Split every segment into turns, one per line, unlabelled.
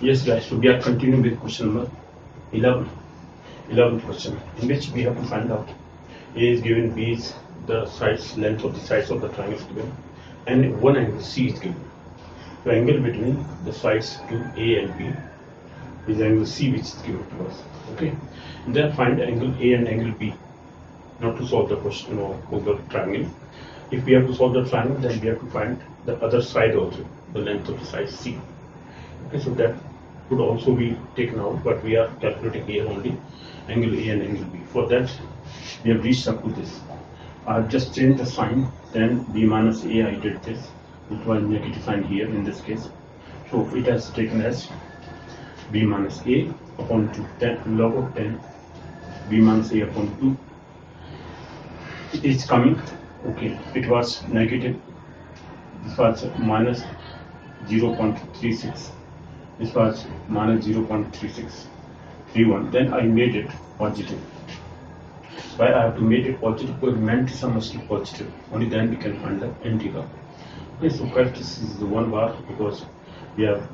Yes guys, so we are continuing with question number 11. 11th question, in which we have to find out A is given, B is the sides, length of the sides of the triangle is given, and one angle C is given. The angle between the sides to A and B is angle C, which is given to us. Okay, and then find angle A and angle B. Not to solve the question of the triangle. If we have to solve the triangle, then we have to find the other side also, the length of the side C. Okay, so that could also be taken out, but we are calculating here only angle A and angle B. For that, we have reached up to this. I've just changed the sign, then B minus A, I did this. It was negative sign here in this case. So it has taken as B minus A upon 2, 10, log of 10, B minus A upon 2. It is coming, okay, it was negative, this was minus 0.36. This was minus 0.3631. Then I made it positive. Why I have to make it positive? Because mantism must be positive. Only then we can find the anti-log. Okay, so first this is the 1 bar because we have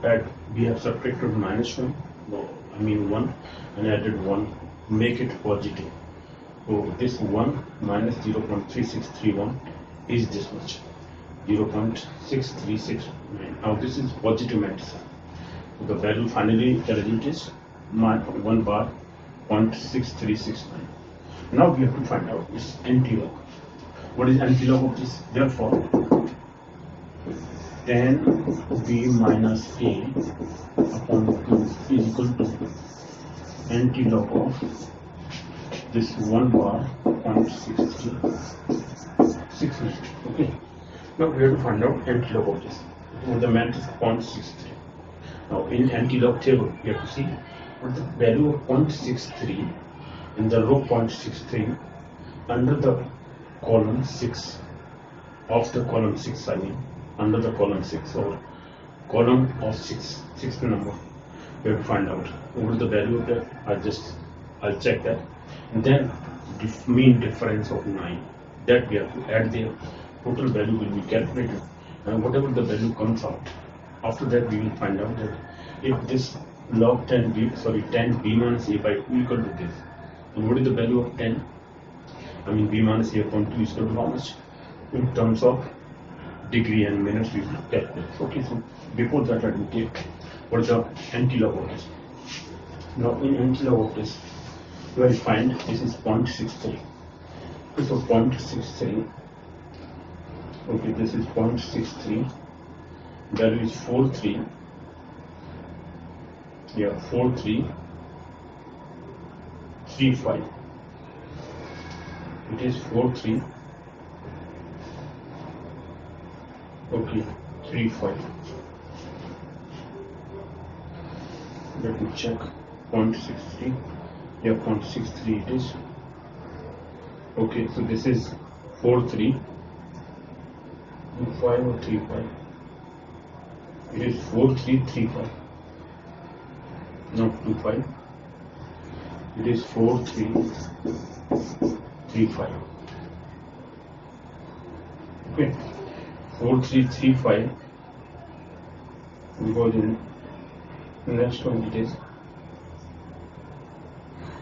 subtracted minus 1. No, I mean 1 and added 1. Make it positive. So this 1 minus 0.3631 is this much. 0.6369. Now this is positive mantism. So the value finally the result is 1 bar 0.6369. Now we have to find out this anti-log. What is anti-log of this? Therefore, 10 B minus A upon 2 is equal to anti-log of this 1 bar 0.6369. Okay. Now we have to find out anti-log of this. The math is 0.63. Now in anti-log table, we have to see what the value of 0.63 in the row 0.63 under the column 6 of the column 6, I mean under the column 6 or column of 6, sixth number. We have to find out what is the value of that. I'll check that, and then the mean difference of 9, that we have to add there. Total value will be calculated, and whatever the value comes out, after that we will find out that if this log 10 B minus A by 2 equal to this, and what is the value of 10? I mean B minus A upon 2 is equal to how much? In terms of degree and minutes we will calculate. Okay, so before that let me take what is the anti-log of this. Now in anti-log of this, we will find this is 0.63. So 0.63. Okay, this is 0.63. Value is 43. Yeah, 4335. It is 43. Okay, 35. Let me check. 0.63. Yeah, 0.63 it is. Okay, so this is 4325 or 35. It is 4335. Not 25. It is 4335. Okay, 4335. Because in the next one it is,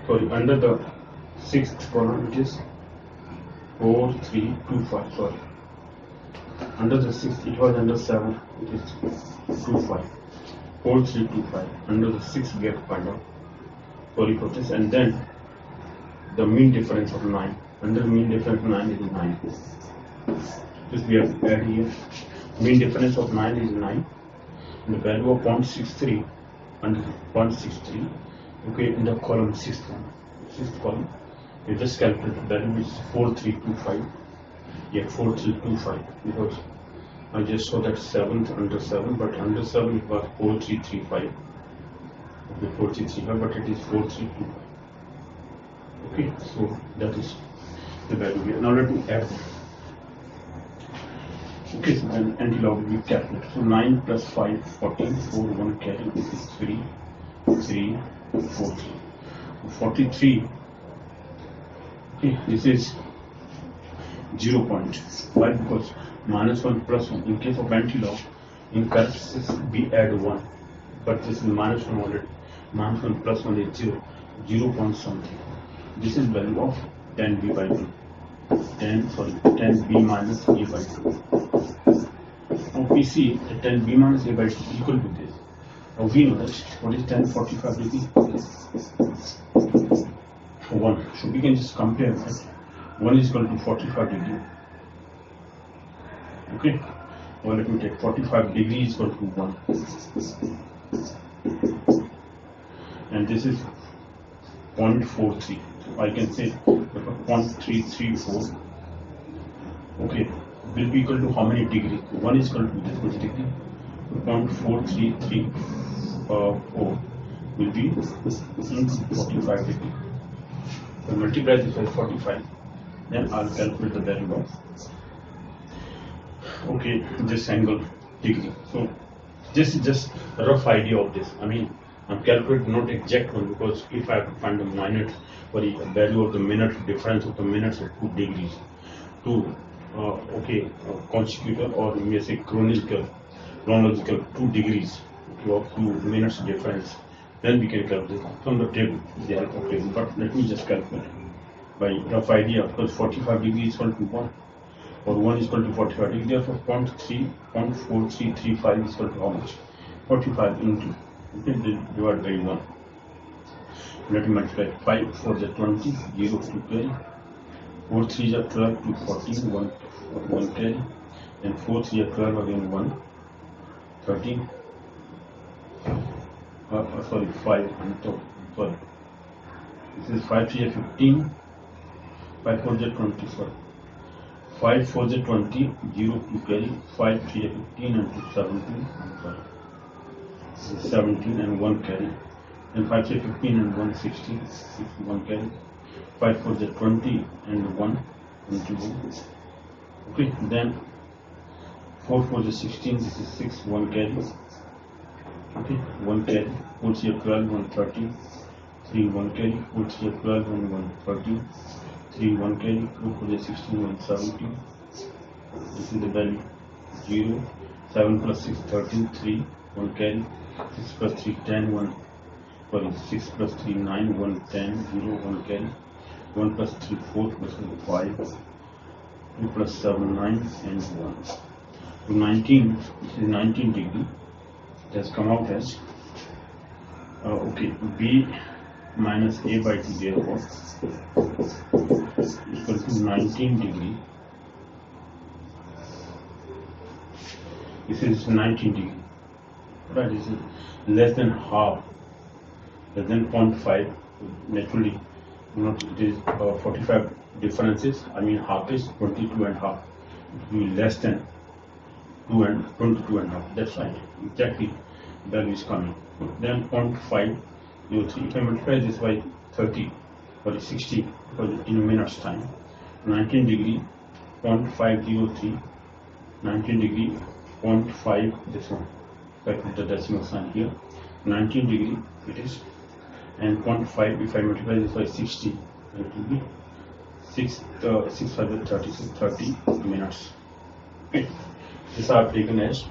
sorry, under the sixth column it is 4325. Sorry, under the sixth it was under 7. It is 25. 4325. Under the 6 we have to find out. Sorry for this. And then the mean difference of 9. Under mean difference of 9 is 9. This we have to add here. Mean difference of 9 is 9. And the value of 0.63 under 0.63. Okay, in the column 6th column, we just calculate the value is 4325. Yeah, 4325 because I just saw that 7th under 7, but under 7 it was 4335. Okay, 4335, but it is 4325. Okay, so that is the value here. Now let me add them. Okay, so then anti-log we calculate. So 9 plus 5, 14, 4, 1 carry, this is 3, 3, 4, 3. 43. Okay, this is 0 point. Why? Because minus 1 plus 1. In case of anti-log, in curves we add 1. but this is minus 1 already. Minus 1 plus 1 is 0, 0 point something. This is value of 10b by 2. 10b minus a by 2. Now we see that 10b minus a by 2 is equal to this. Now we know that what is 10 45 degree? 1. So we can just compare that. 1 is equal to 45 degree. Okay. Well, let me take 45 degree is equal to 1. And this is 0.43. So I can say 0.334. Okay. Will be equal to how many degree? 1 is equal to this much degree. 0.4334 will be 45 degree. So multiply this by 45. Then I'll calculate the value of this angle degree. So this is just a rough idea of this. I mean, I'm calculating not exact one, because if I have to find the minute or the value of the minute difference of the minutes of 2 degrees to consecutive, or we may say chronological 2 degrees of 2 minutes difference, then we can calculate from the table with the help of table. But let me just calculate by rough idea, because 45 degrees is equal to 1, or 1 is equal to 45 degrees. Therefore 0.4335 is equal to how much? 45 into divided by 1. Let me multiply 5 for the 20, 0 to carry, 4 3 are 12 to 14, 1 carry, and 4 3 are 12 again 1, 13. 5 and sorry. This is 5 3 are 15, 5 4 are 20. Sorry. 5 4 is 20, 0 to carry, 5 3 are 15 and 2 17. Sorry. 17 and 1 carry, and 5 3 15 and 1 16, 61 carry, 5 4 is 20 and 1 21. Okay, then 4 4 is 16, this is 6, 1 carry. Okay, 1 carry, 4 3 are 12, 1 13, 3 1 carry, 4 3 are 12 and 1 13, 3 1 carry, 4 4 is 16, 1 17. This is the value 0, 7 plus 6 13, 3 1 carry, 6 plus 3 10, 1 sorry 6 plus 3 9, 1 10, 0 1 carry, 1 plus 3 4 plus 5, 2 plus 7 9 and 1. So 19, this is 19 degree. It has come out as b minus a by 2, therefore equal to 19 degree. This is 19 degree. Right, this is less than half, less than 0.5. Naturally, it is 45 differences. I mean, half is 22 and half. It will be less than 2 and 22 and half. That's right. Exactly, value is coming. Then 0.503. If I multiply this by 30 or 60, because in a minute's time, 19 degree, 0.503, 19 degree, 0.5. This one. If I put the decimal sign here, 19 degree it is, and 0.5. If I multiply this by 60, it will be 30 minutes. Okay. This I have taken as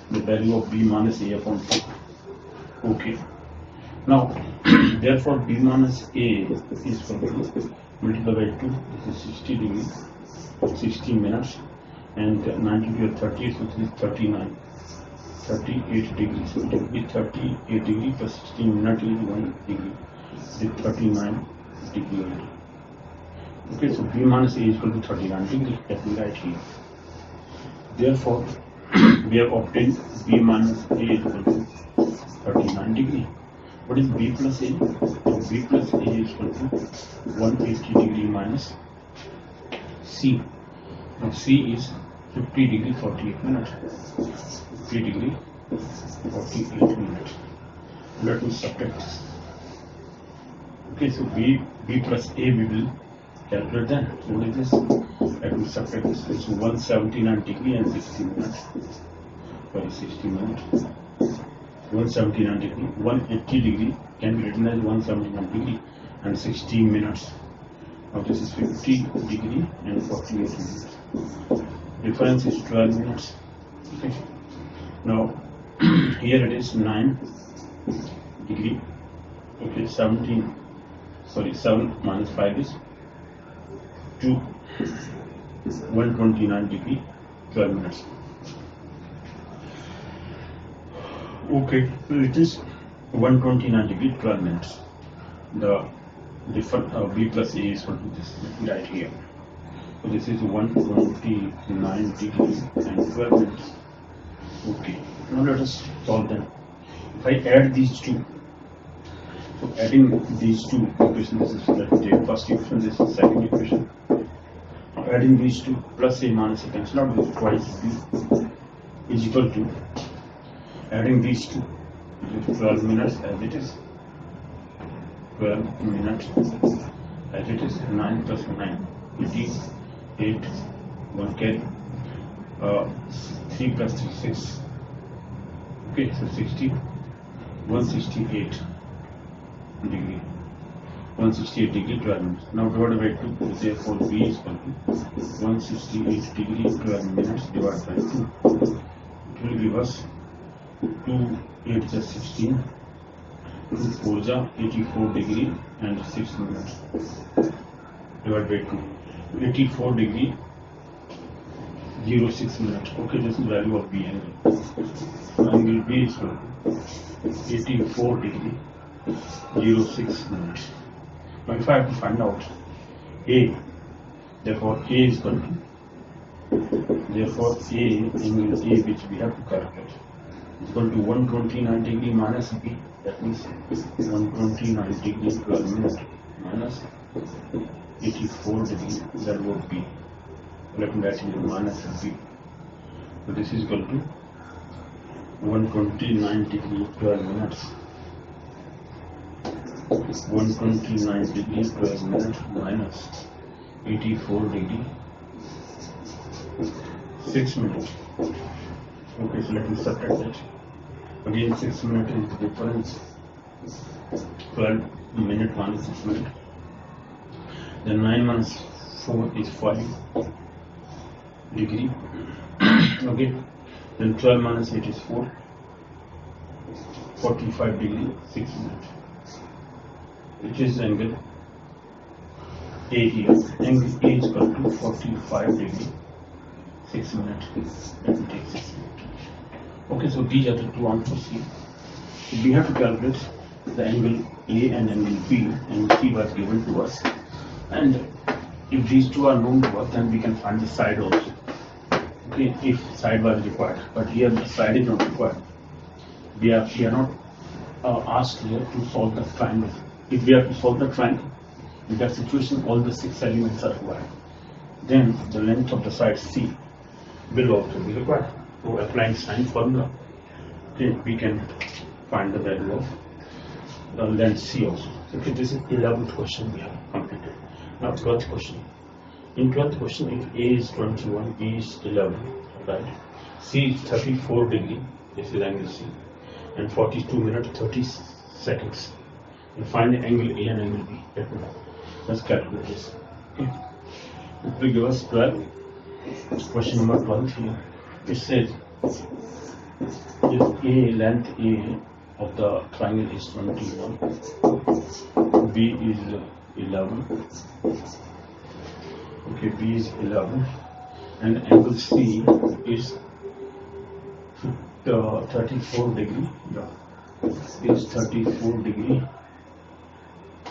the value of b minus a upon 2. Okay. Now, therefore b minus a is equal to multiply by 2. This is 60 degrees, 60 minutes, and 90 to 30, so this is 39. 38 degrees. So it will be 38 degree plus 16 minutes is 1 degree. It is 39 degree only. Okay, so b minus a is equal to 39 degree. That will write here. Therefore, we have obtained b minus a is equal to 39 degree. What is b plus a? So b plus a is equal to 180 degree minus c. Now c is 50 degree 48 minutes. 50 degree 48 minutes. Let me subtract this. Okay, so b plus a we will calculate then. So what is this? Let me subtract this. It's 179 degree and 60 minutes. Sorry, 60 minutes. 179 degree. 180 degree can be written as 179 degree and 60 minutes. Now this is 50 degree and 48 minutes. Difference is 12 minutes. Okay. Now here it is 9 degree. Okay, 7 minus 5 is 129 degree 12 minutes. Okay, it is 129 degree 12 minutes. The different B plus A is equal to this right here. So this is 129 degree and 12 minutes. Okay, now let us solve them. If I add these two, so adding these two equations, this is let me take first equation, this is second equation. Now adding these two plus A minus A cancel out with twice B is equal to adding these two, it is 12 minutes as it is. 12 minutes as it is. 9 plus 9, 8, 1 carry, 3 plus 3, 6. Okay, so 60, 168 degree, 168 degree 12 minutes. Now divided by 2, therefore B is equal to 168 degree 12 minutes divided by 2. It will give us 2, 8 is 16, 2 4 is 84 degree and 6 minutes divided by 2. 84 degree 06 minutes. Okay, this is value of B angle. Angle B is 84 degree 06 minutes. Now if I have to find out A, therefore A is equal to, therefore A, angle A which we have to calculate is equal to 129 degree minus B. That means 129 degree 12 minutes minus 84 degree, that would be, let me write into minus B. So this is equal to 129 degree 12 minutes. 129 degree 12 minutes minus 84 degree 6 minutes. Okay, so let me subtract that. Again 6 minutes is the difference. 12 minutes minus 6 minutes. Then 9 minus 4 is 5 degree. Okay, then 12 minus 8 is 4, 45 degree 6 minutes. Which is angle A here. Angle A is equal to 45 degree 6 minutes. Let me take 6 minutes. Okay, so these are the two answers here. So we have to calculate the angle A and angle B. Angle C was given to us, and if these two are known to us, then we can find the side also. Okay, if side was required, but here the side is not required. We are not asked here to solve the triangle. If we have to solve the triangle, in that situation all the 6 elements are required. Then the length of the side C will also be required. So applying sine formula, okay, we can find the value of the length C also. Okay, this is 11th question we have completed. Now 12th question. In 12th question, if A is 21, B is 11, right? C is 34 degree, this is angle C, and 42 minutes 30 seconds. And find the angle A and angle B. Let's calculate this. Okay. It will give us 12. Question number 12 here. It says if A, length A of the triangle is 21, B is 11. Okay, B is 11, and angle C is 34 degree. Yeah, is 34 degree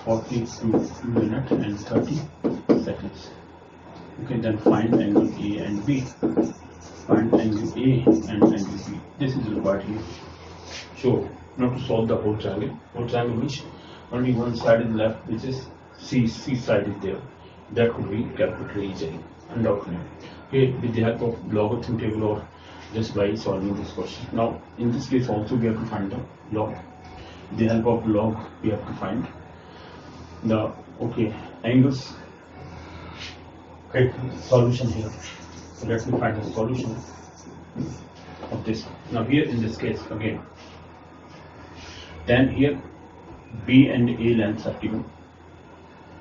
42 minutes and 30 seconds. Okay, then find angle A and B. Find angle A and angle B. This is required here. So, not to solve the whole triangle. Whole triangle means only one side is left, which is C side is there. That could be calculated easily, undoubtedly. Okay, with the help of logarithm table or just by solving this question. Now, in this case also we have to find the log. With the help of log, we have to find the angles. Okay, solution here. So let me find the solution of this. Now here in this case again, then here B and A lengths are given.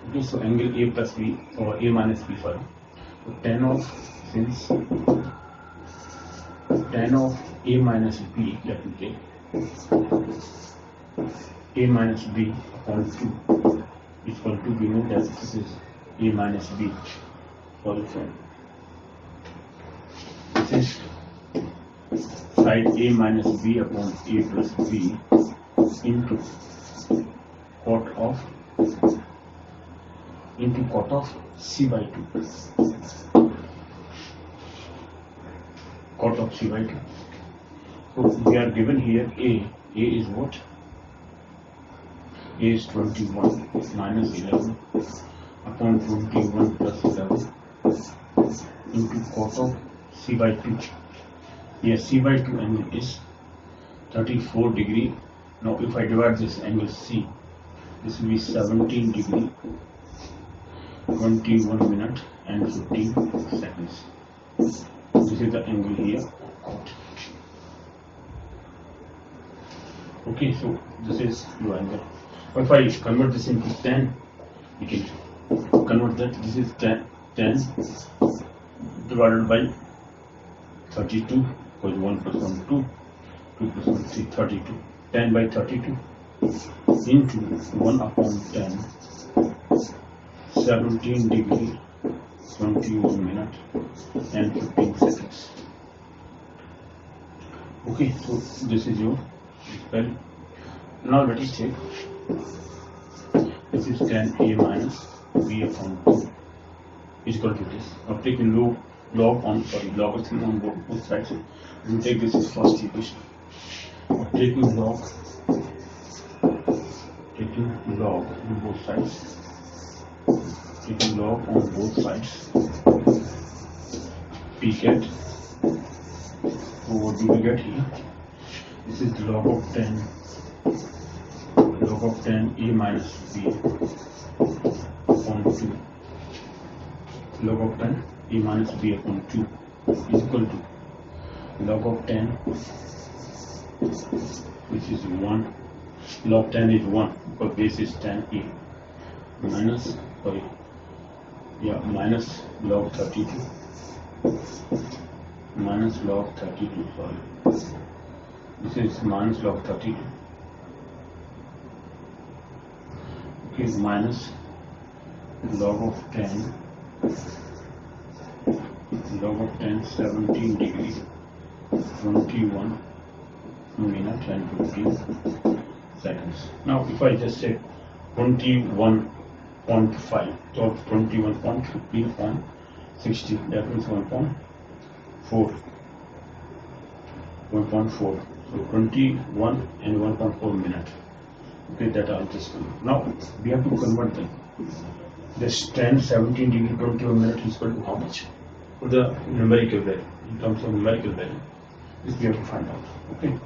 Okay, so angle A plus B or A minus B, sorry. So tan of A minus B, let me take a minus b upon 2 is equal to, we know that this is a minus b also. This is side a minus b upon a plus b into cot of c by 2. Cot of c by 2. So we are given here a is what? A is 21 minus 11 upon 21 plus 11 into cot of c by 2. Here c by 2 angle is 34 degree. Now if I divide this angle c, this will be 17 degree 21 minute and 15 seconds. This is the angle here. Okay, so this is your angle. If I convert this into 10, we can convert that. This is 10 divided by 32, because 1 plus 1 2, 2 plus 1 3, 32. 10 by 32 into 1 upon 10, 17 degree 21 minute and 15 seconds. Okay, so this is your value. Now let us check. This is 10a minus b upon 2 is equal to this. Now taking logarithm on both sides. We will take this as first equation. Taking log on both sides. Taking log on both sides. We get, so what do we get here? This is the log of 10 a minus b upon 2. Log of 10 a minus b upon 2 is equal to log of 10, which is 1. Log 10 is 1 because base is 10a minus log 32 minus log 32. This is minus log 32. Okay, minus log of 10 17 degree 21 minute and 15 seconds. Now if I just say 21.5 or 21.15 upon 60, that means 1.4. So 21 and 1.4 minute. Okay, that I'll just do. Now we have to convert them. This 10, 17 degree 21 minute is equal to how much? For the numerical value, in terms of numerical value, this we have to find out. Okay,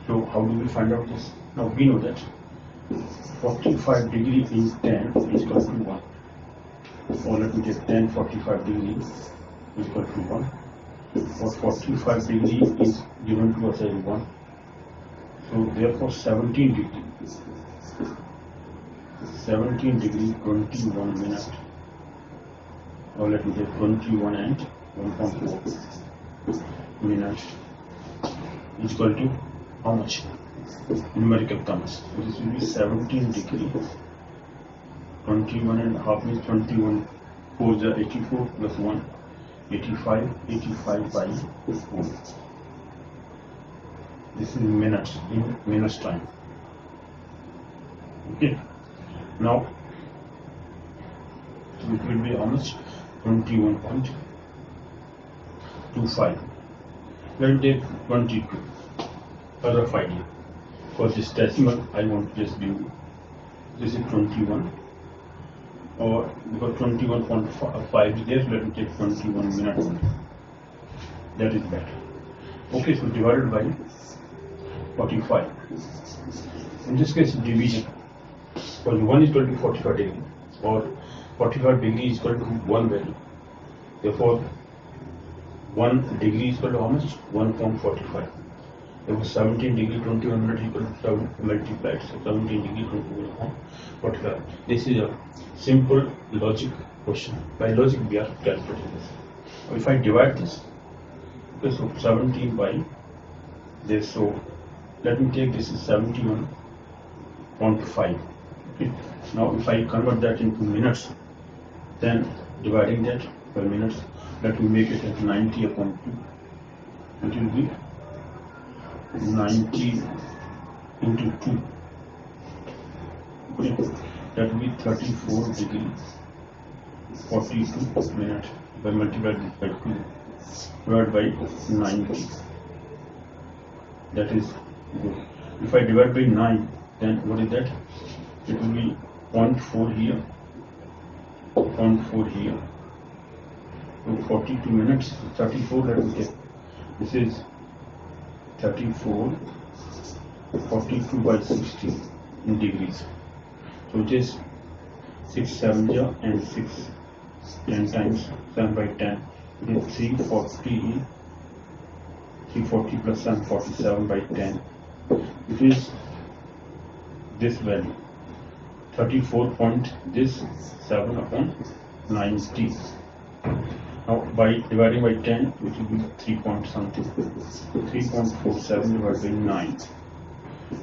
so how do we find out this? Now we know that 45 degree in 10 is equal to 1. Or let me take 10 45 degree is equal to 1. Or 45 degree is given to us as 1. So therefore 17 degree 21 minute, or let me say 21 and 1.4 minute is equal to how much? Numerical terms. So this will be 17 degree 21 and a half means 21 4 is 84 plus 1 85 by 4. This is minutes, in minutes time. Okay, now it will be how much? 21.25. Let me take 22 for rough idea. For this decimal, I want to just do this is 21, or because 21.5 is there, so let me take 21 minutes only. That is better. Okay, so divided by 45. In this case, division. Because 1 is equal to 45 degree, or 45 degree is equal to 1 value. Therefore, 1 degree is equal to how much? 1.45. Therefore, 17 degree 21 minutes equal to 7 multiplied. So 17 degree 21.45. This is a simple logic question. By logic, we are calculating this. If I divide this, okay, so 17 by this, so Let me take this is 71.5. Okay. Now if I convert that into minutes, then dividing that per minutes, let me make it as 90 upon 2. It will be 90 into 2. Okay. That will be 34 degree 42 minutes. If I multiply this by 2 divided by 90, that is good. If I divide by 9, then what is that? It will be 0.4 here, 0.4 here. So 42 minutes, 34, let me take. This is 34, 42 by 60 in degrees. So it is 6 7 and 6 10 times 7 by 10. It is 340 plus 7 47 by 10. It is this value 34.7 upon 90. Now by dividing by 10, it will be 3 point something, 3.47 divided by 9.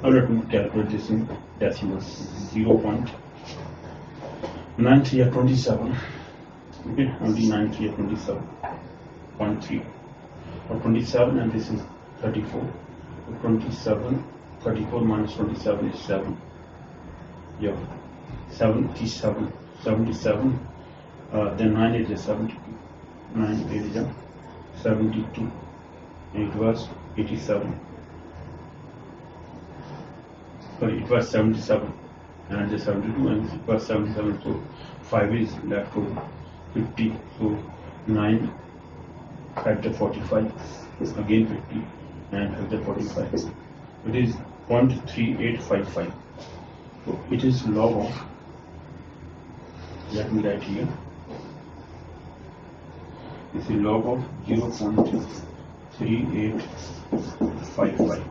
Now let me calculate this in decimals. 0.9327. Okay, only 9327.3 or 27, and this is 34. 34 minus 27 is 7. Yeah, 77. Then 9 is a 72. 9 is a 72. And it was 87. Sorry, it was 77 and the 72, and it was 77. So 5 is left over 50. So 9 factor 45, again 50, and factor 45. It is 0.3855. So it is log of, let me write here, this is log of 0.3855.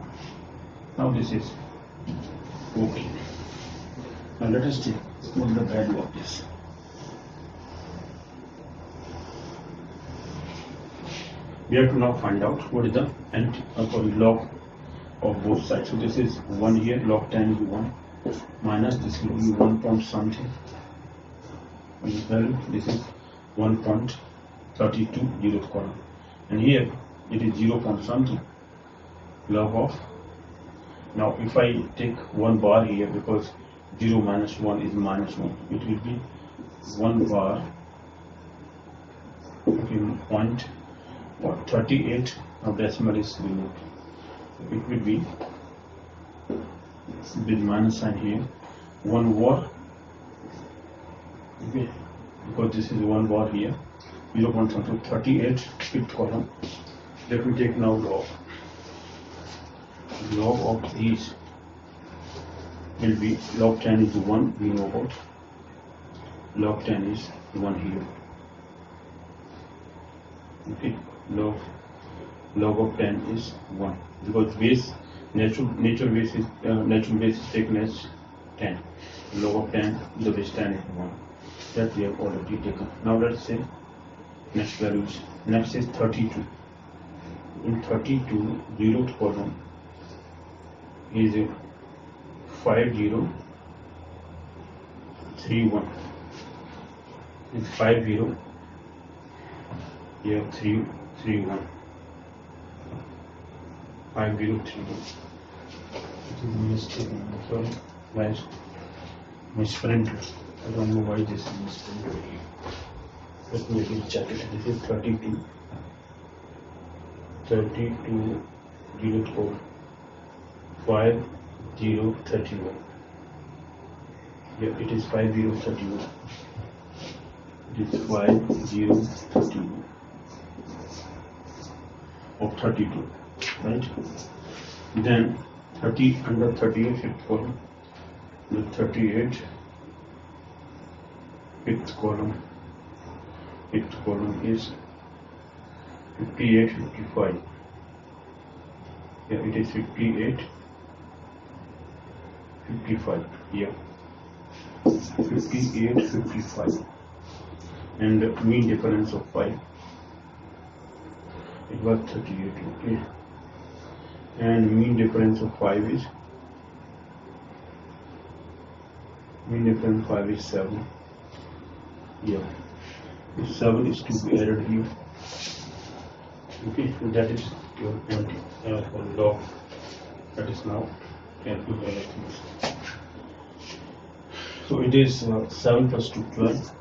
Now this is okay. Now let us take what is the value of this. We have to now find out what is the log of both sides. So this is 1 here, log 10 is 1, minus this will be 1 point something. This value, this is 1.32 zeroth column, and here it is 0 point something, log of. Now if I take 1 bar here, because 0 minus 1 is minus 1, it will be 1 bar, okay, 0.38. Now decimal is removed. It will be with minus sign here, 1 bar, okay, because this is 1 bar here, 0.38 fifth column. Let me take now log of these will be log 10 is 1, we know about. Log 10 is 1 here. Okay, log of 10 is 1, because base natural base is taken as 10. Log of 10, the base 10 is 1. That we have already taken. Now let's say next values. Next is 32. In 32, zeroth column is 5031. It's 50. Here 331. 5031. It is mistaken. Sorry, my sprinter. I don't know why this is mistaken. Let me again check it. This is 32. 32 zeroth column. 5031. Here it is 5031. It is 5031 of 32, right? Then 30 under 38 fifth column. The 38 fifth column is 5855. Here it is 5855. Here 5855, and the mean difference of 5. It was 38. Okay, and mean difference of 5 is 7. Yeah, if 7 is to be added here. Okay, so that is your log. That is now calculated. So it is 7 plus 2 12,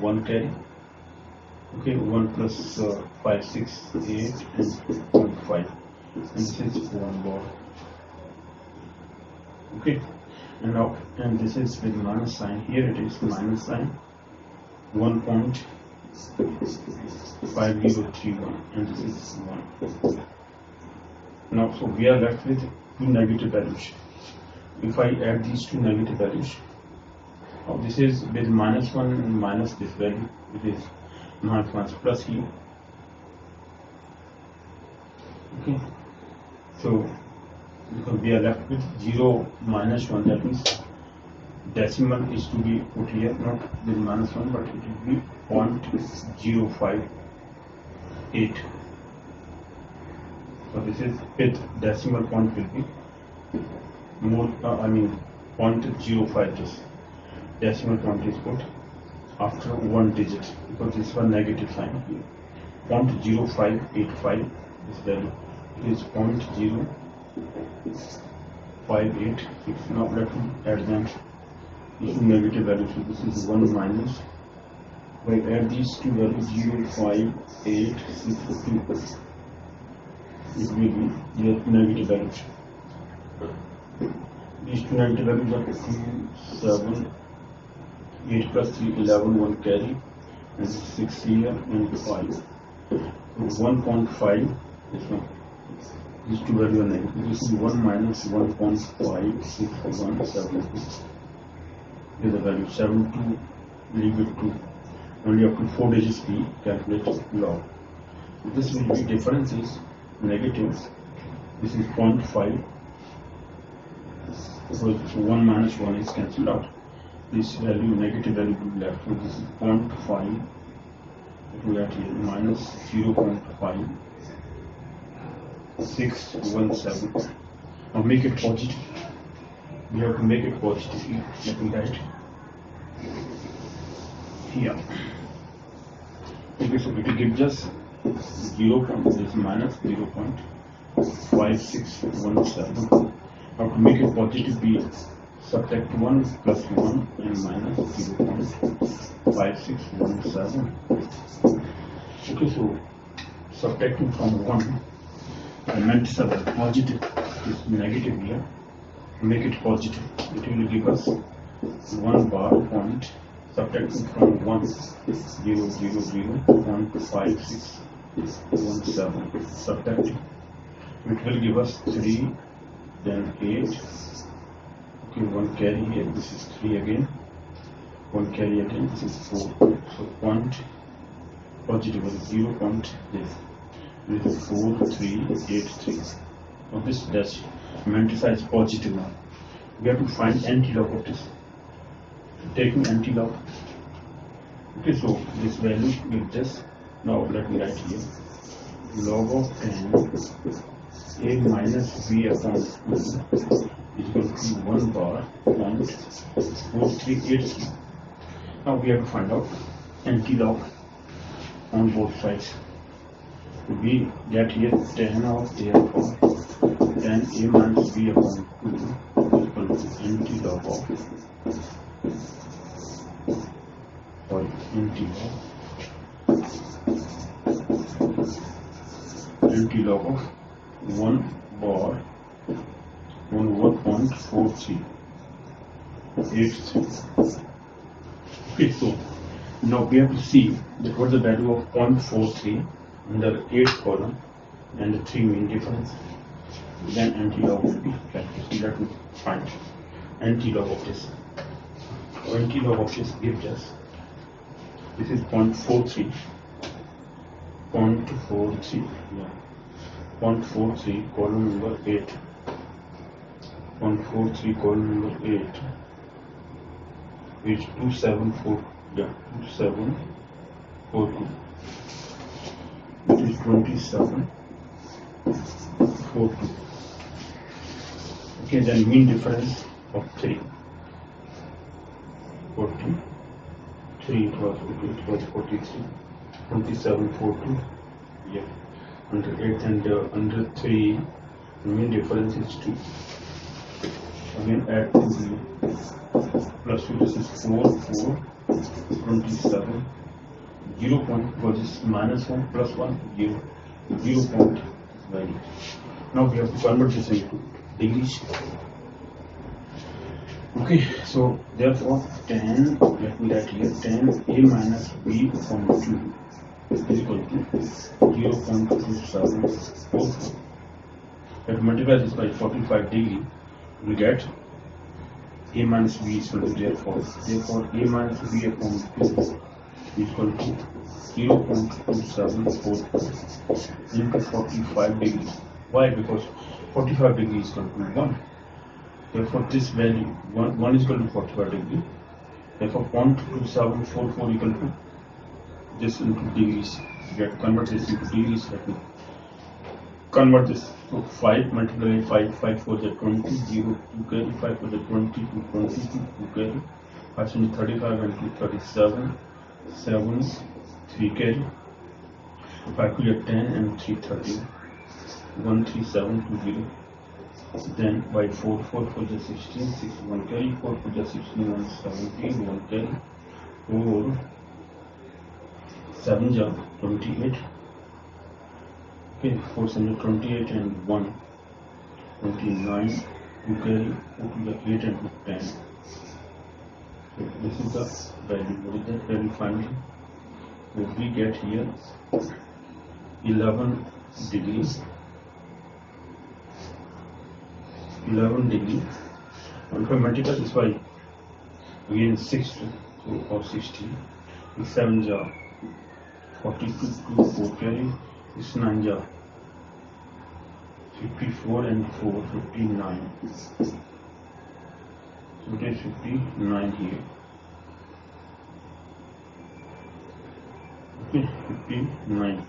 1 carry. Okay, 1 plus 5 6 8 and 0.5, and this is 1 bar. Okay, and now this is with minus sign. Here it is minus sign 1.5031, and this is 1. Now, so we are left with two negative values. If I add these two negative values, now this is with minus 1 and minus this value, it is minus plus here. Okay, so we are left with 0 minus 1, that means decimal is to be put here, not with minus 1, but it will be 0.058. So this is with decimal point will be more, 0.05. This decimal point is put after one digit, because this one negative sign here. 0.0585 this value is 0.0586. Now let me add them. This is negative value, so this is 1 minus. If I add these two values 0.5862, it will be the negative values. These two negative values are 2, 7, 8 plus 3, 11, 1 carry, and 6 here and 5. So 1.5, this one. These two values are negative. This is 1 minus 1.5617. Is the value 7 to leave it to only up to 4 digits we calculate log. This will be difference is negative. This is 0.5. So 1 minus 1 is cancelled out. This value, negative value will be left. So this is 0.5. It will add here minus 0.5617. Now make it positive. We have to make it positive here. Let me write here. Okay, so it gives us 0.5617. Now to make it positive, we subtract 1 plus 1 and minus 0.5617. Okay, so subtracting from 1, I meant positive is negative here. Make it positive, it will give us 1 bar point, subtracting from 1 0.5617, subtracting, it will give us 3, then 8. Okay, 1 carry here, this is 3 again, 1 carry again, this is 4. So point positive is 0 point this is 4383. So this dash is positive now. We have to find anti-log of this. Taking anti-log. Okay, so this value will just, now let me write here, log of 10 a minus b upon 2 is equal to 1 bar point 4383. Now we have to find out anti-log on both sides. We get here 10 of a upon 10 a minus b upon 2 is equal to anti-log of anti-log of 1 bar 1.4383. Okay, so now we have to see that what is the value of 0.43 in the 8th column and the 3 mean difference. Then anti-log will be calculated. Let me find anti-log of this. Anti-log of this gives us, this is 0.43, 0.43, yeah, 0.43 column number 8, 0.43 column number 8 is 2742, yeah, 2742, which is 2742. Okay, then mean difference of 3. 40. 3 it was, okay, it was 43. 27, 42. Yeah. Under 8 and under 3, mean difference is 2. Again add 2 here. Plus 2, this is 4, 4, 27. 0 point, because this minus 1 plus 1, 0. 0 point value. Now we have to convert this into degrees. Okay, so therefore 10, let me write here, 10 a minus b upon 2 is equal to 0.2744. If we multiply this by 45 degree, we get a minus b is equal to therefore a minus b upon 2 is equal to 0.2744 into 45 degrees. Why? Because 45 degrees is equal to 1. Therefore, this value 1 is equal to 45 degree. Therefore, 0.2744 equal to this into degrees. We have to convert this into degrees. Let me convert this. So 5 multiplied by 5, 5 for the 20, 0, 2 carry, 5 for the 20, 2, 22, 2 carry, 5 for the 35 and 2, 37, 7, 3 carry, 5 to the 10 and 3, 30, 1, 3, 7, 2, 0. Then by 4, 4 for the 16, 6, 1 carry, 4 for the 16, 1, 17, 1 carry, 4, 7 ja 28. Okay, 4 7 28 and 1, 29, 2 carry, 4 to the 8 and 2, 10. So this is the value. What is that value finally? So we get here 11 degrees. 11 degree. And if I multiply this by again 6 so, or 60, 7 ja 42, 2, 4 carry, 6 9 ja 54 and 4, 59. So it is 59 here. Okay, 59.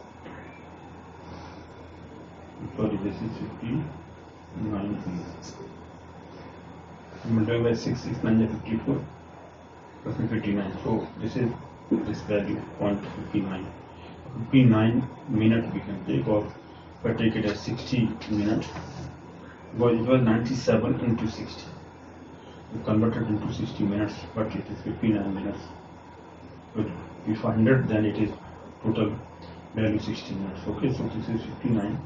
Sorry, this is 59 here. Multiplied by 6, 6 9 is 54, plus 59. So this is this value 0.59. 59 minutes we can take, or if I take it as 60 minutes, because it was 97 into 60. We converted into 60 minutes, but it is 59 minutes. But if 100, then it is total value 60 minutes. Okay, so this is 59.